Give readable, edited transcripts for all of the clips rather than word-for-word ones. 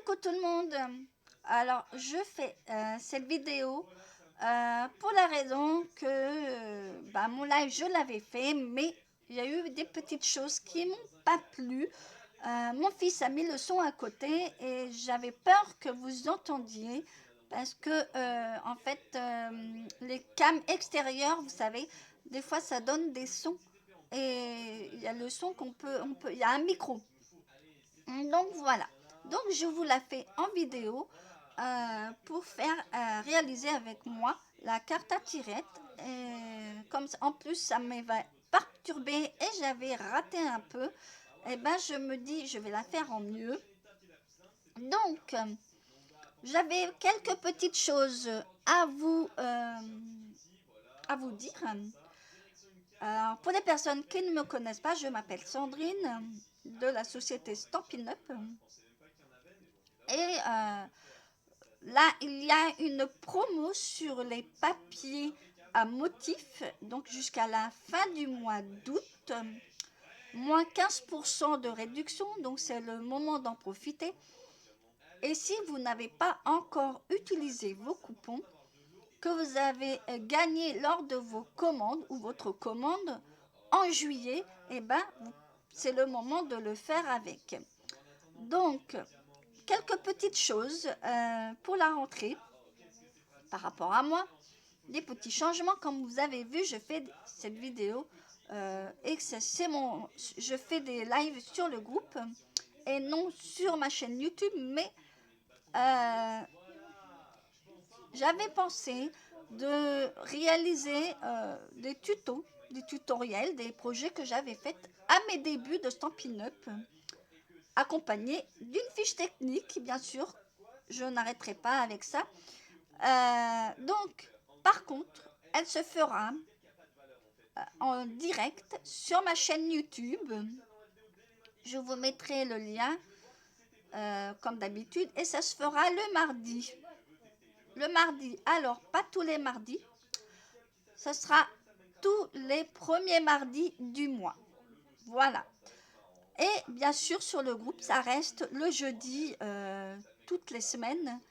Coucou tout le monde. Alors, je fais cette vidéo pour la raison que mon live, je l'avais fait, mais il y a eu des petites choses qui m'ont pas plu. Mon fils a mis le son à côté et j'avais peur que vous entendiez parce que, en fait, les cams extérieures, vous savez, des fois ça donne des sons et il y a le son il y a un micro. Donc voilà. Donc je vous la fais en vidéo pour faire réaliser avec moi la carte à tirette. Et comme ça, en plus ça m'avait perturbé et j'avais raté un peu. Et ben je me dis je vais la faire en mieux. Donc j'avais quelques petites choses à vous dire. Alors, pour les personnes qui ne me connaissent pas, je m'appelle Sandrine de la société Stampin' Up. Et là, il y a une promo sur les papiers à motifs, donc jusqu'à la fin du mois d'août. Moins 15% de réduction, donc c'est le moment d'en profiter. Et si vous n'avez pas encore utilisé vos coupons que vous avez gagné lors de vos commandes ou votre commande en juillet, eh ben, c'est le moment de le faire avec. Donc, quelques petites choses pour la rentrée par rapport à moi. Des petits changements, comme vous avez vu, je fais cette vidéo et je fais des lives sur le groupe et non sur ma chaîne YouTube, mais j'avais pensé de réaliser des tutos, des tutoriels, des projets que j'avais faits à mes débuts de Stampin' Up, accompagnés d'une fiche technique, bien sûr. Je n'arrêterai pas avec ça. Donc, par contre, elle se fera en direct sur ma chaîne YouTube. Je vous mettrai le lien comme d'habitude et ça se fera le mardi. Le mardi, alors pas tous les mardis, ça sera tous les premiers mardis du mois. Voilà. Et bien sûr sur le groupe, ça reste le jeudi toutes les semaines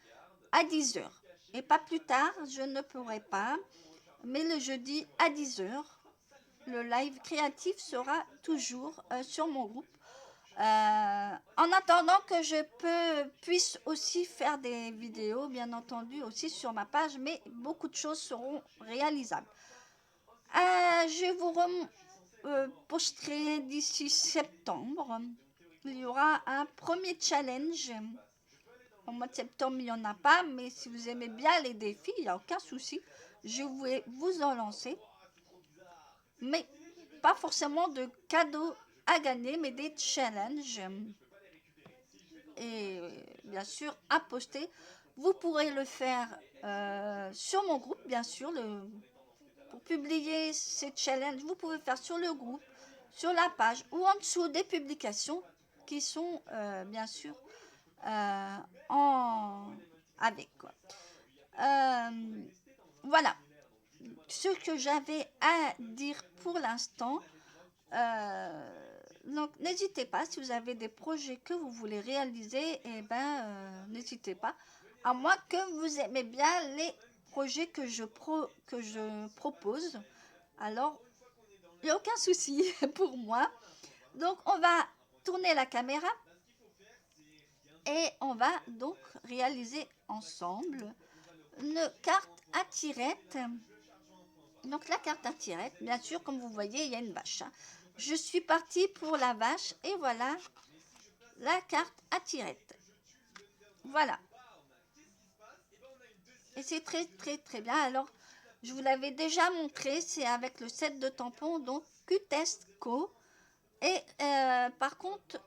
à 10h. Et pas plus tard, je ne pourrai pas, mais le jeudi à 10h, le live créatif sera toujours sur mon groupe. En attendant que puisse aussi faire des vidéos, bien entendu, aussi sur ma page, mais beaucoup de choses seront réalisables. Je vous posterai d'ici septembre. Il y aura un premier challenge. Au mois de septembre, il n'y en a pas, mais si vous aimez bien les défis, il n'y a aucun souci. Je vais vous en lancer. Mais pas forcément de cadeaux à gagner, mais des challenges. Et bien sûr, à poster. Vous pourrez le faire sur mon groupe, bien sûr. Pour publier ces challenges, vous pouvez faire sur le groupe, sur la page ou en dessous des publications qui sont bien sûr avec quoi. Voilà ce que j'avais à dire pour l'instant. Donc n'hésitez pas, si vous avez des projets que vous voulez réaliser, n'hésitez pas. À moins que vous aimez bien les projets que je propose, alors il n'y a aucun souci pour moi. Donc on va tourner la caméra et on va donc réaliser ensemble une carte à tirette. Donc la carte à tirette, bien sûr, comme vous voyez, il y a une vache. Je suis partie pour la vache et voilà la carte à tirette. Voilà. Et c'est très très très bien. Alors, je vous l'avais déjà montré, c'est avec le set de tampons, donc Qtest-Co. Et par contre,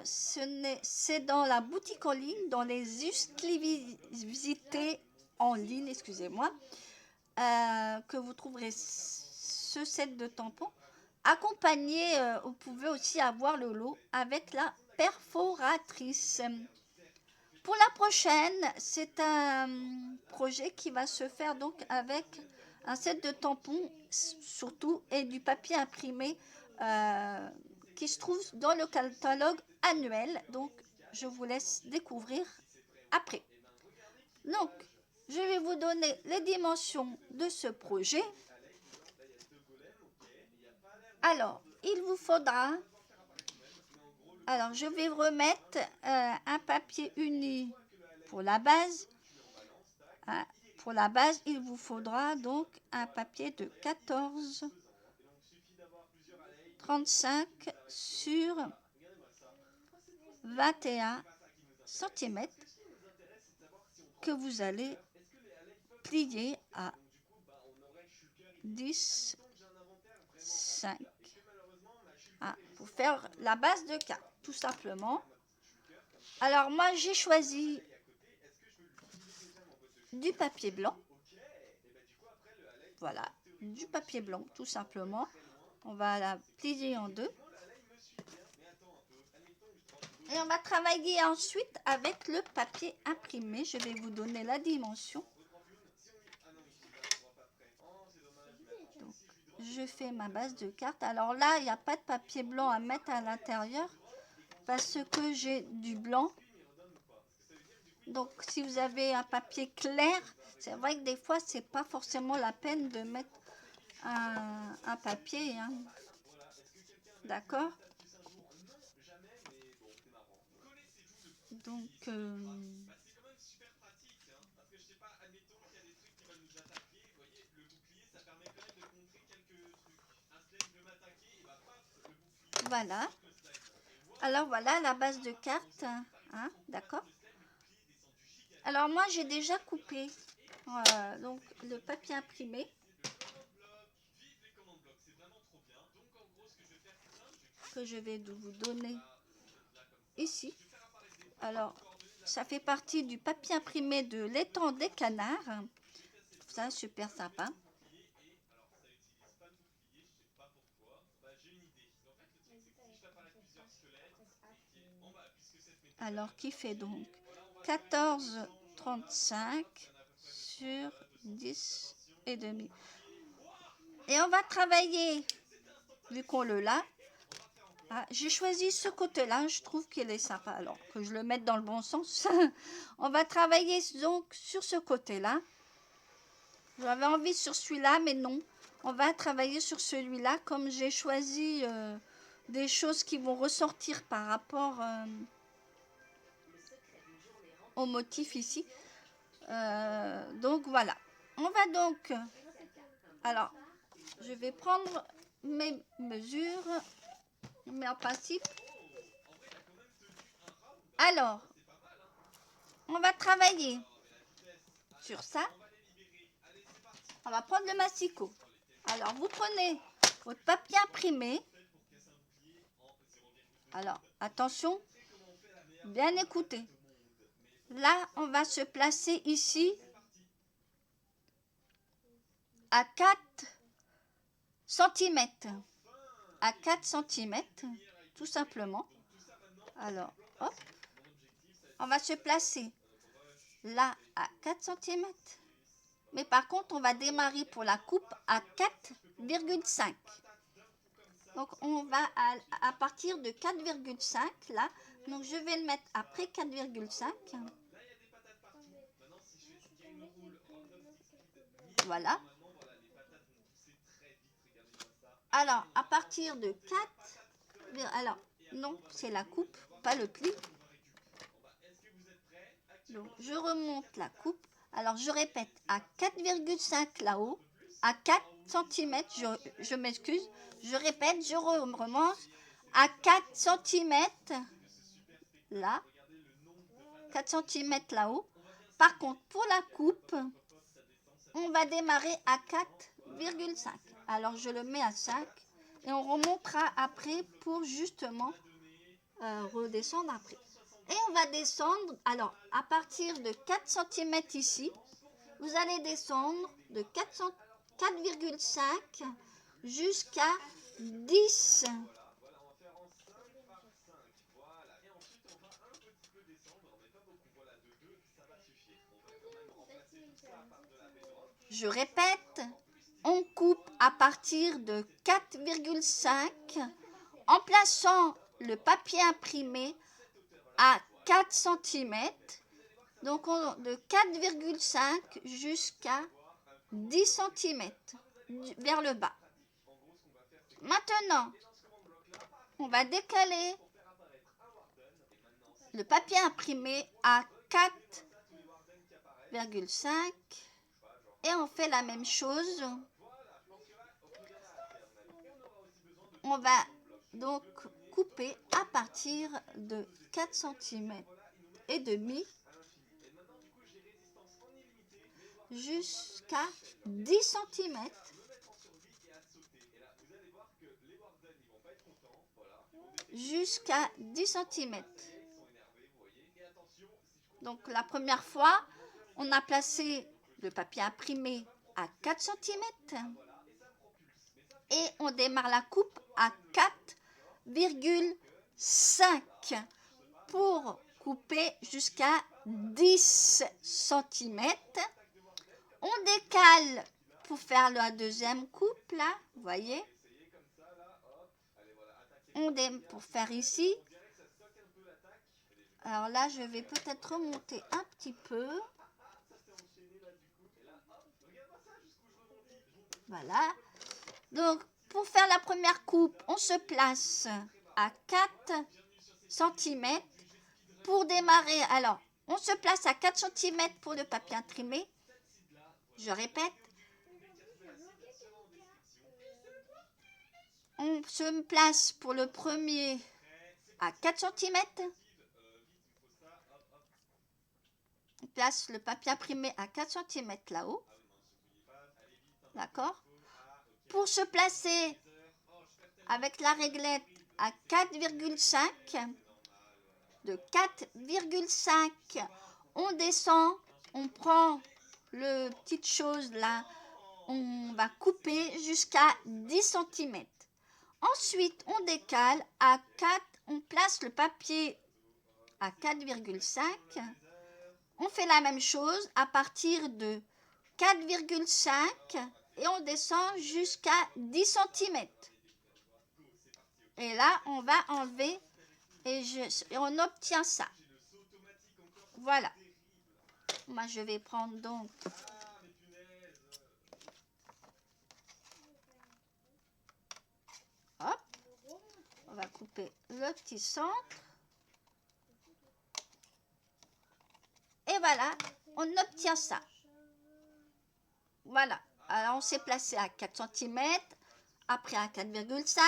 c'est dans la boutique en ligne, dans les exclusivités en ligne, excusez-moi, que vous trouverez ce set de tampons. Accompagné, vous pouvez aussi avoir le lot avec la perforatrice. Pour la prochaine, c'est un projet qui va se faire donc avec un set de tampons surtout et du papier imprimé qui se trouve dans le catalogue annuel. Donc je vous laisse découvrir après. Donc, je vais vous donner les dimensions de ce projet. Alors, il vous faudra... Alors, je vais remettre un papier uni pour la base. Pour la base, il vous faudra donc un papier de 14,35 sur 21 cm que vous allez plier à 10,5 pour faire la base de carte, tout simplement. Alors, moi, j'ai choisi du papier blanc. Voilà, du papier blanc, tout simplement. On va la plier en deux. Et on va travailler ensuite avec le papier imprimé. Je vais vous donner la dimension. Donc, je fais ma base de carte. Alors là, il n'y a pas de papier blanc à mettre à l'intérieur parce que j'ai du blanc. Donc, si vous avez un papier clair, c'est vrai que des fois, c'est pas forcément la peine de mettre un papier. Hein. D'accord? Donc, voilà. Alors, voilà la base de carte. Hein, d'accord? Alors, moi, j'ai déjà coupé donc le papier imprimé. Que je vais vous donner ici. Alors, ça fait partie du papier imprimé de l'étang des canards. Ça, super sympa. Alors, qui fait donc 14,35 sur 10,5. Et on va travailler, vu qu'on le l'a. J'ai choisi ce côté-là, je trouve qu'il est sympa. Alors, que je le mette dans le bon sens. On va travailler donc sur ce côté-là. J'avais envie sur celui-là, mais non. On va travailler sur celui-là, comme j'ai choisi des choses qui vont ressortir par rapport au motif ici. Donc voilà. On va donc... Alors, je vais prendre mes mesures, mais en principe... Alors, on va travailler sur ça. On va prendre le massicot. Alors, vous prenez votre papier imprimé. Alors, attention, bien écoutez. Là, on va se placer ici à 4 cm. À 4 cm, tout simplement. Alors, hop. On va se placer là à 4 cm. Mais par contre, on va démarrer pour la coupe à 4,5. Donc, on va à partir de 4,5 là. Donc, je vais le mettre après 4,5. Voilà. Alors, à partir de 4... Alors, non, c'est la coupe, pas le pli. Donc, je remonte la coupe. Alors, je répète, à 4,5 là-haut, à 4 cm, je m'excuse, je répète, je remonte, à 4 cm, là, 4 cm là-haut. Par contre, pour la coupe, on va démarrer à 4,5. Alors, je le mets à 5 et on remontera après pour justement redescendre après. Et on va descendre, alors à partir de 4 cm ici, vous allez descendre de 4,5 jusqu'à 10. Je répète, on coupe à partir de 4,5 en plaçant le papier imprimé à 4 centimètres. Donc de 4,5 jusqu'à 10 centimètres vers le bas. Maintenant, on va décaler le papier imprimé à 4,5 et on fait la même chose. On va donc couper à partir de 4 cm et demi jusqu'à 10 cm. Jusqu'à 10 cm. Donc la première fois, on a placé le papier imprimé à 4 cm et on démarre la coupe à 4,5 pour couper jusqu'à 10 cm. On décale pour faire la deuxième coupe là, vous voyez. Pour faire ici. Alors là, je vais peut-être remonter un petit peu. Voilà. Donc, pour faire la première coupe, on se place à 4 cm. Pour démarrer, alors, on se place à 4 cm pour le papier imprimé. Je répète. On se place pour le premier à 4 cm. On place le papier imprimé à 4 cm là-haut. D'accord? Pour se placer avec la réglette à 4,5, de 4,5, on descend, on prend le petite chose là, on va couper jusqu'à 10 cm. Ensuite, on décale à 4, on place le papier à 4,5. On fait la même chose à partir de 4,5 et on descend jusqu'à 10 cm. Et là, on va enlever et on obtient ça. Voilà. Moi, je vais prendre donc hop. On va couper le petit centre. Et voilà, on obtient ça. Voilà. Alors, on s'est placé à 4 cm, après à 4,5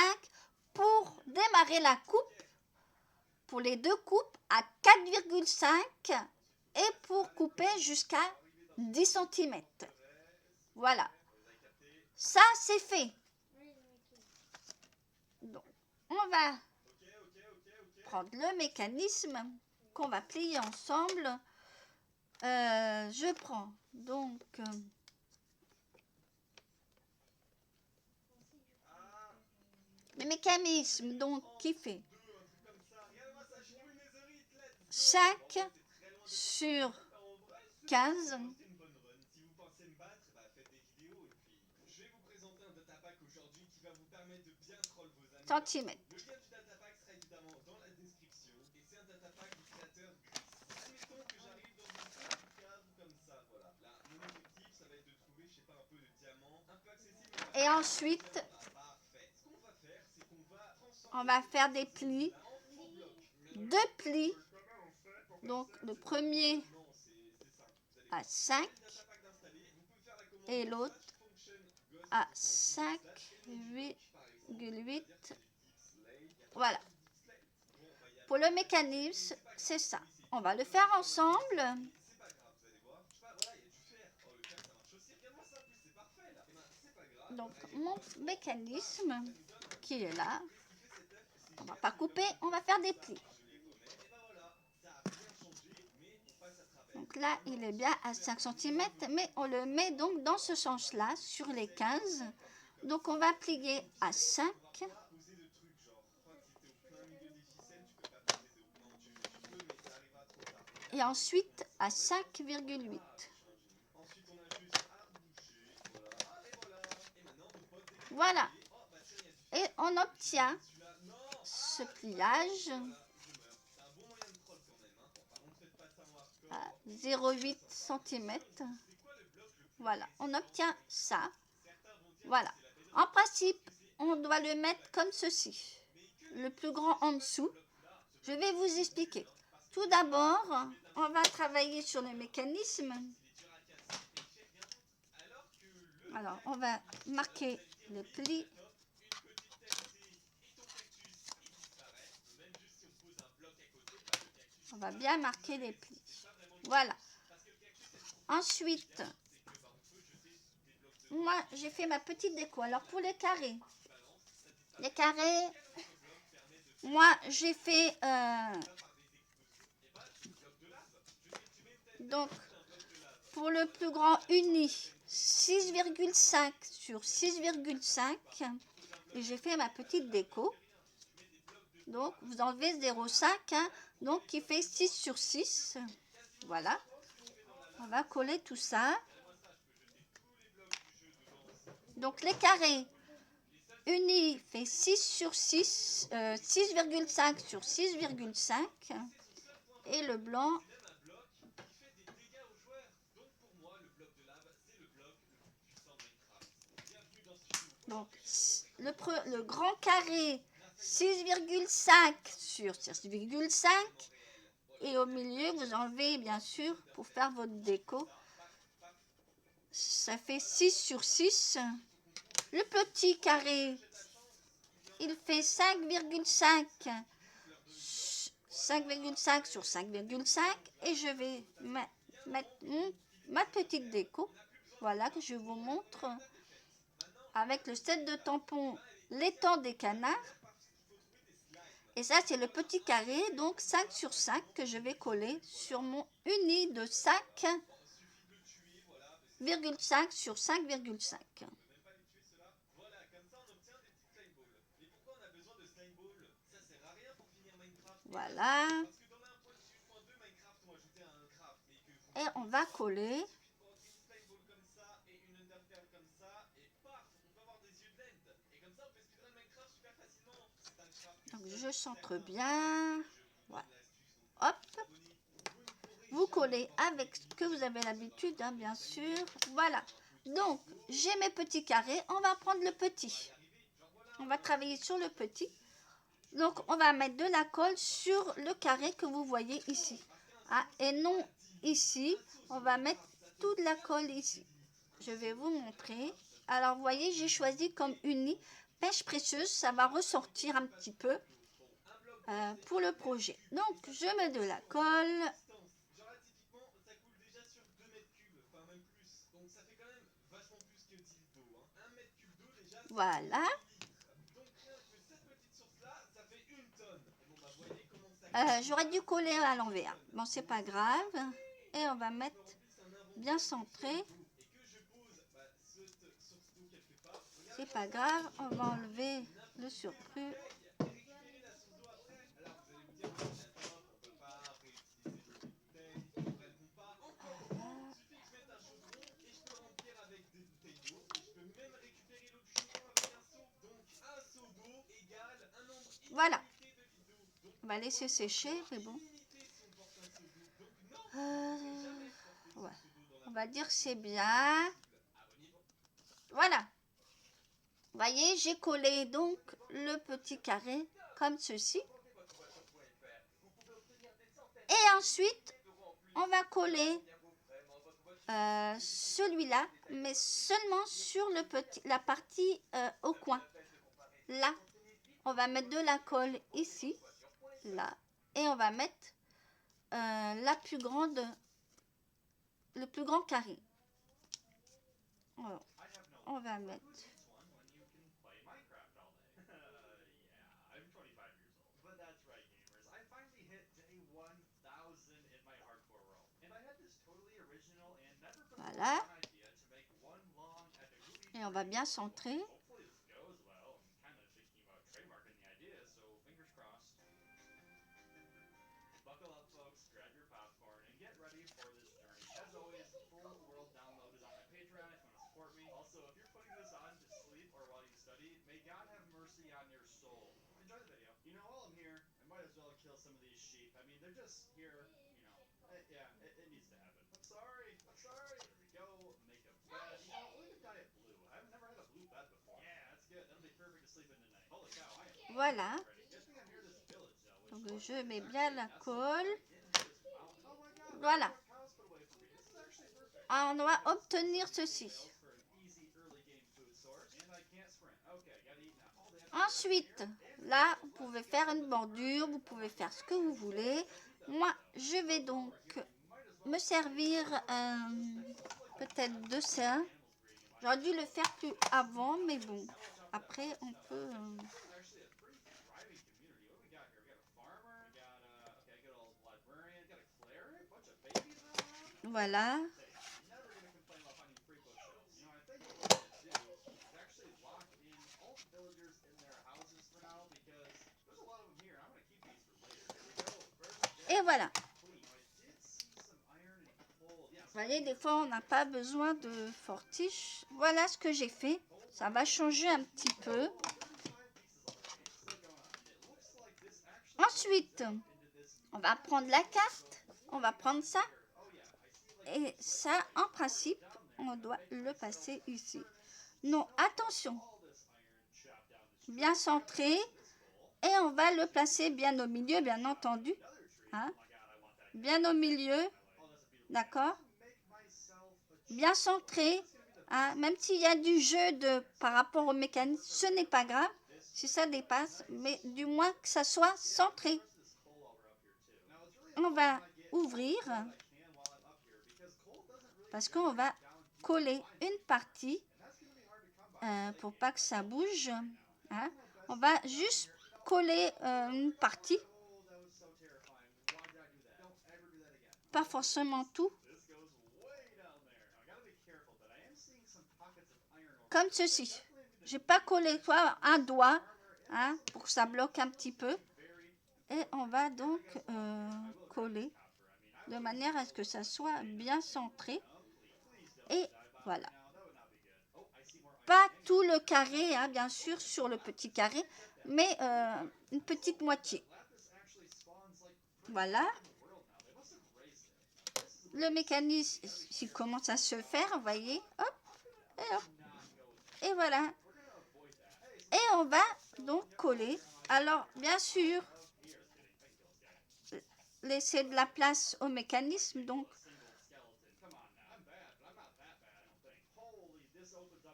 pour démarrer la coupe, pour les deux coupes à 4,5 et pour couper jusqu'à 10 cm. Voilà. Ça, c'est fait. Donc, on va prendre le mécanisme qu'on va plier ensemble. Je prends donc le mécanisme donc, qui fait 5 sur 15 centimètres. Et ensuite, on va faire des plis, 2 plis. Donc, le premier à 5 et l'autre à 5,8. Voilà. Pour le mécanisme, c'est ça. On va le faire ensemble. Donc, mon mécanisme qui est là, on ne va pas couper, on va faire des plis. Donc là, il est bien à 5 cm, mais on le met donc dans ce sens-là, sur les 15. Donc, on va plier à 5. Et ensuite à 5,8. Voilà. Et on obtient ce pliage 0,8 cm. Voilà, on obtient ça. Voilà. En principe, on doit le mettre comme ceci. Le plus grand en dessous. Je vais vous expliquer. Tout d'abord, on va travailler sur le mécanisme. Alors, on va marquer les plis. On va bien marquer les plis. Voilà. Ensuite, moi, j'ai fait ma petite déco. Alors, pour les carrés, moi, j'ai fait... donc, pour le plus grand uni, 6,5 sur 6,5. Et j'ai fait ma petite déco. Donc, vous enlevez 0,5, hein, donc qui fait 6 sur 6. Voilà. On va coller tout ça. Donc, les carrés unis fait 6 sur 6, 6,5 sur 6,5. Et le blanc, donc le grand carré 6,5 sur 6,5. Et au milieu, vous enlevez, bien sûr, pour faire votre déco. Ça fait 6 sur 6. Le petit carré, il fait 5,5 sur 5,5. Et je vais mettre ma petite déco. Voilà, que je vous montre. Avec le set de tampons, l'étang des canards. Et ça, c'est le petit carré, donc 5 sur 5 que je vais coller sur mon uni de 5,5 sur 5,5. Voilà. Et on va coller. Donc je centre bien. Voilà. Hop. Vous collez avec ce que vous avez l'habitude, hein, bien sûr. Voilà. Donc, j'ai mes petits carrés. On va prendre le petit. On va travailler sur le petit. Donc, on va mettre de la colle sur le carré que vous voyez ici. Ah, et non ici. On va mettre toute la colle ici. Je vais vous montrer. Alors, vous voyez, j'ai choisi comme uni pêche précieuse. Ça va ressortir un petit peu pour le projet. Donc, je mets de la colle. Voilà. J'aurais dû coller à l'envers. Bon, c'est pas grave. Et on va mettre bien centré. C'est pas grave. On va enlever le surplus. Voilà. On va laisser sécher, mais bon. Ouais. On va dire que c'est bien. Voilà. Vous voyez, j'ai collé donc le petit carré comme ceci. Et ensuite, on va coller celui-là, mais seulement sur la partie au coin. Là, on va mettre de la colle ici, là, et on va mettre le plus grand carré. Alors, on va mettre. Voilà. Et on va bien centrer. Voilà. Donc je mets bien la colle. Voilà. On doit obtenir ceci. Ensuite, là, vous pouvez faire une bordure, vous pouvez faire ce que vous voulez. Moi, je vais donc me servir peut-être de ça. J'aurais dû le faire plus avant, mais bon, après, on peut... Voilà. Et voilà. Vous voyez, des fois, on n'a pas besoin de fortiche. Voilà ce que j'ai fait. Ça va changer un petit peu. Ensuite, on va prendre la carte. On va prendre ça. Et ça, en principe, on doit le passer ici. Non, attention. Bien centré. Et on va le placer bien au milieu, bien entendu. Hein? Bien au milieu. D'accord? Bien centré. Hein? Même s'il y a du jeu par rapport au mécanisme, ce n'est pas grave si ça dépasse, mais du moins que ça soit centré. On va ouvrir parce qu'on va coller une partie pour pas que ça bouge. Hein? On va juste coller une partie, pas forcément tout, comme ceci. J'ai pas collé un doigt hein, pour que ça bloque un petit peu. Et on va donc coller de manière à ce que ça soit bien centré. Et voilà. Pas tout le carré, hein, bien sûr, sur le petit carré, mais une petite moitié. Voilà. Le mécanisme, il commence à se faire, vous voyez. Hop, et hop. Et voilà. Et on va donc coller. Alors, bien sûr, laisser de la place au mécanisme. Donc,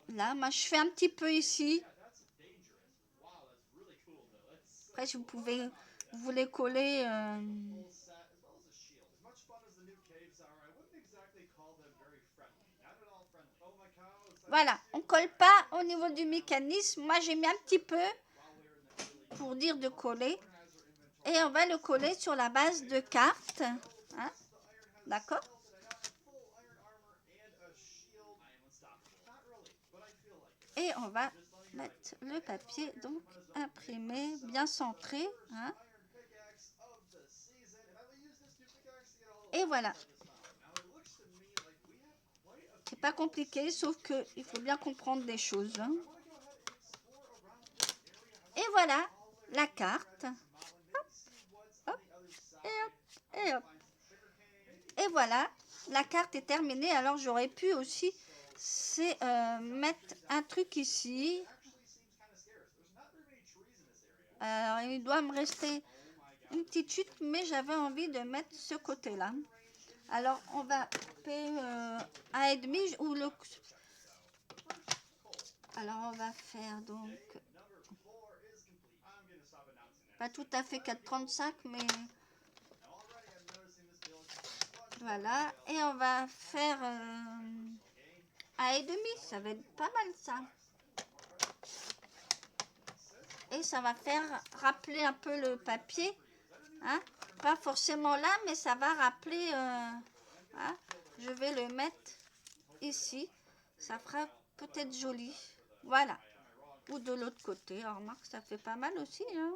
là, moi, je fais un petit peu ici. Après, vous voulez coller... Voilà, on ne colle pas au niveau du mécanisme. Moi, j'ai mis un petit peu pour dire de coller. Et on va le coller sur la base de cartes. Hein? D'accord? Et on va mettre le papier donc imprimé, bien centré. Hein? Et voilà. C'est pas compliqué, sauf qu'il faut bien comprendre des choses. Hein? Et voilà la carte. Hop, hop, et hop, et hop. Et voilà, la carte est terminée. Alors j'aurais pu aussi mettre un truc ici. Alors il doit me rester une petite chute, mais j'avais envie de mettre ce côté-là. Alors on va couper un et demi ou le... Alors on va faire donc pas tout à fait 4,35 mais voilà. Et on va faire un et demi, ça va être pas mal ça. Et ça va faire rappeler un peu le papier. Hein? Pas forcément là, mais ça va rappeler. Hein? Je vais le mettre ici. Ça fera peut-être joli. Voilà. Ou de l'autre côté. Alors, remarque, ça fait pas mal aussi. Hein?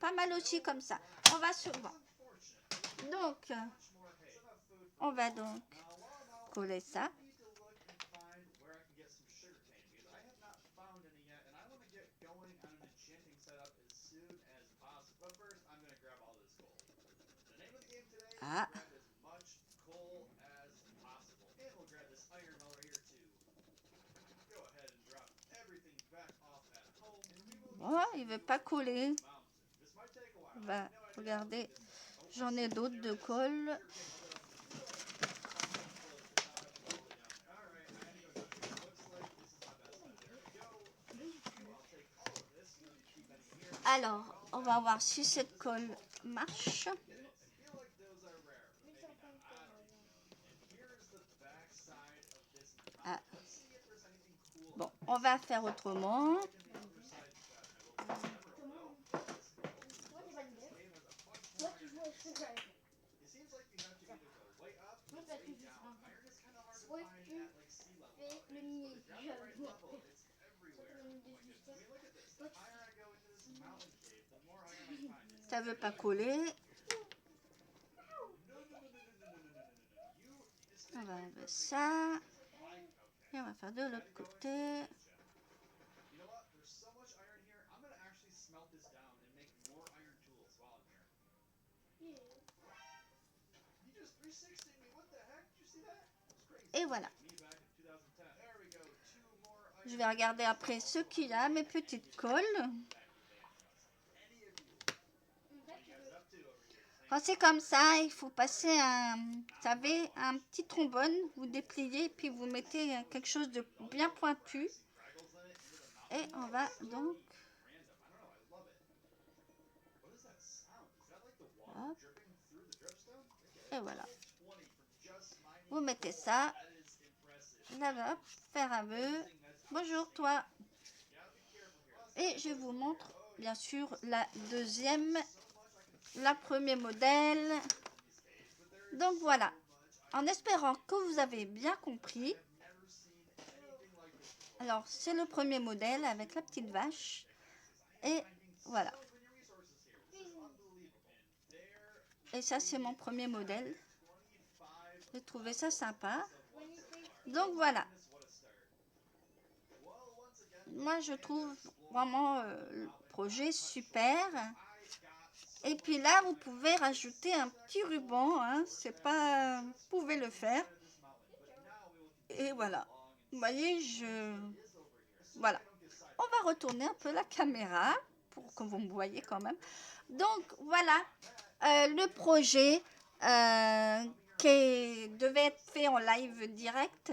Pas mal aussi comme ça. On va se voir. Donc, on va donc coller ça. Ah, bon, il veut pas coller. Bah, regardez, j'en ai d'autres de colle. Alors, on va voir si cette colle marche. Ah. Bon, on va faire autrement. Ça veut pas coller. On va enlever ça. Et on va faire de l'autre côté. Et voilà. Je vais regarder après ce qu'il y a, mes petites colles. Quand c'est comme ça, il faut passer vous savez, un petit trombone, vous dépliez, puis vous mettez quelque chose de bien pointu. Et on va donc... Hop. Et voilà. Vous mettez ça. Là, hop, faire un vœu. Bonjour toi. Et je vous montre bien sûr la deuxième, la premier modèle. Donc voilà, en espérant que vous avez bien compris. Alors c'est le premier modèle avec la petite vache. Et voilà. Et ça c'est mon premier modèle. J'ai trouvé ça sympa. Donc voilà. Moi je trouve vraiment le projet super. Et puis là, vous pouvez rajouter un petit ruban, hein, c'est pas, vous pouvez le faire. Et voilà, vous voyez, voilà. On va retourner un peu la caméra pour que vous me voyez quand même. Donc voilà, le projet qui devait être fait en live direct.